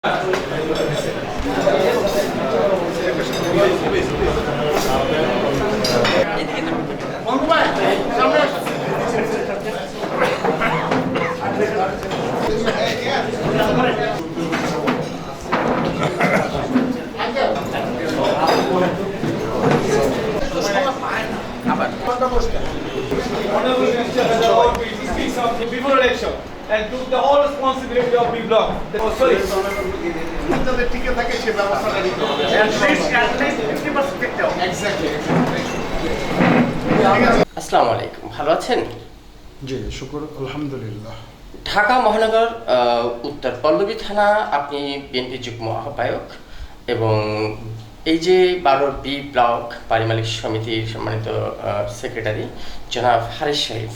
Before election and took the whole responsibility of B block. Sorry. আসসালামু আলাইকুম, ভালো আছেন? জি শুকর আলহামদুলিল্লাহ। ঢাকা মহানগর উত্তর পল্লবী থানা, আপনি বিএনপি যুগ্ম আহ্বায়ক এবং এই যে 12 বি ব্লক বাড়ি মালিক সমিতির সম্মানিত সেক্রেটারি জনাব হারিস সাহেব,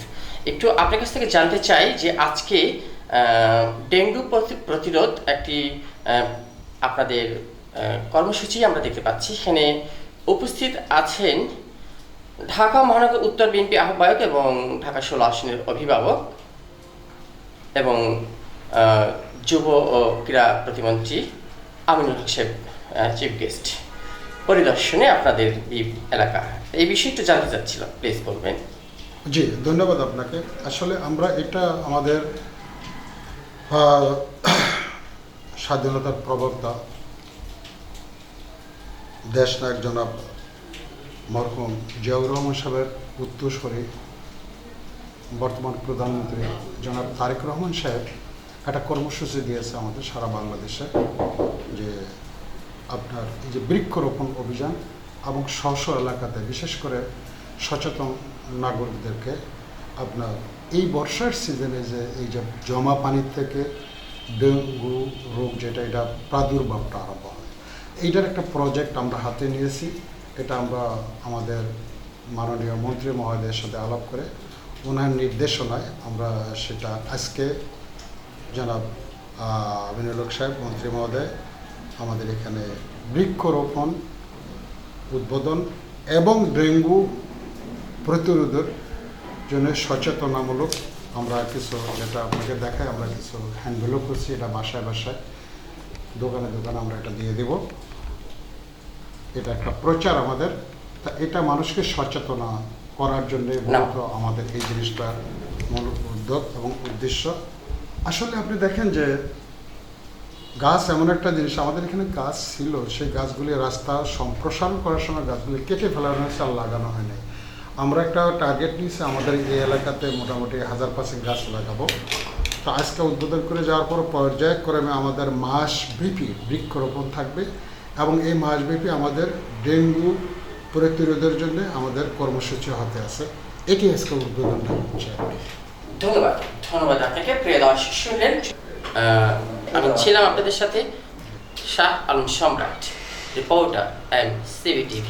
একটু আপনার কাছ থেকে জানতে চাই যে আজকে ডেঙ্গু প্রতিরোধ একটি আপনাদের কর্মসূচি আমরা দেখতে পাচ্ছি। এখানে উপস্থিত আছেন ঢাকা মহানগর উত্তর বিএনপি আহ্বায়ক এবং ঢাকা 16 আসনের অভিভাবক এবং যুব ও ক্রীড়া প্রতিমন্ত্রী আমিনুল হক সাহেব চিফ গেস্ট পরিদর্শনে আপনাদের এলাকা। এই বিষয়টা জানতে চাচ্ছিলাম, প্লিজ বলবেন। জি ধন্যবাদ আপনাকে। আসলে আমরা এটা আমাদের স্বাধীনতার প্রবক্তা দেশনায়ক জনাব মরহুম জিয়াউর রহমান সাহেবের উত্তরসূরি বর্তমান প্রধানমন্ত্রী জনাব তারেক রহমান সাহেব একটা কর্মসূচি দিয়েছে আমাদের সারা বাংলাদেশে, যে আপনার এই যে বৃক্ষরোপণ অভিযান এবং স্ব এলাকাতে বিশেষ করে সচেতন নাগরিকদেরকে আপনার এই বর্ষার সিজনে যে এই যে জমা পানির থেকে ডেঙ্গু রোগ যেটা এটা প্রাদুর্ভাবটা আরম্ভ হয়, এইটার একটা প্রজেক্ট আমরা হাতে নিয়েছি। এটা আমরা আমাদের মাননীয় মন্ত্রী মহোদয়ের সাথে আলাপ করে ওনার নির্দেশনায় আমরা সেটা আজকে জনাব আমিনুল হক সাহেব মন্ত্রী মহোদয় আমাদের এখানে বৃক্ষরোপণ উদ্বোধন এবং ডেঙ্গু প্রতিরোধের জন্য সচেতনামূলক আমরা কিছু, যেটা আপনাকে দেখায়, আমরা কিছু হ্যান্ডবিলও করছি। এটা বাসায় বাসায় দোকানে দোকানে আমরা এটা দিয়ে দেব। এটা একটা প্রচার আমাদের, তা এটা মানুষকে সচেতন করার জন্য মূলত আমাদের এই জিনিসটার মূল উদ্যোগ এবং উদ্দেশ্য। আসলে আপনি দেখেন যে গাছ এমন একটা জিনিস, আমাদের এখানে গাছ ছিল, সেই গাছগুলি রাস্তা সম্প্রসারণ করার সময় গাছগুলি কেটে ফেলানো হয়েছে আর লাগানো হয়নি। আমরা একটা টার্গেট নিয়েছি আমাদের এই এলাকাতে মোটামুটি 1000 গাছ লাগাবো। তো আজকে উদ্বোধন করে যাওয়ার পর পর্যায়ক্রমে আমাদের মাসব্যাপী বৃক্ষরোপণ থাকবে এবং এই মাসব্যাপী আমাদের ডেঙ্গু প্রতিরোধের জন্য আমাদের কর্মসূচি হাতে আছে। এটি আজকে উদ্বোধনটা হচ্ছে। ধন্যবাদ ধন্যবাদ আপনাকে। প্রিয় দর্শক, শুনলেন, আমি ছিলাম আপনাদের সাথে শাহ আলম সম্রাট, রিপোর্টার MCV TV।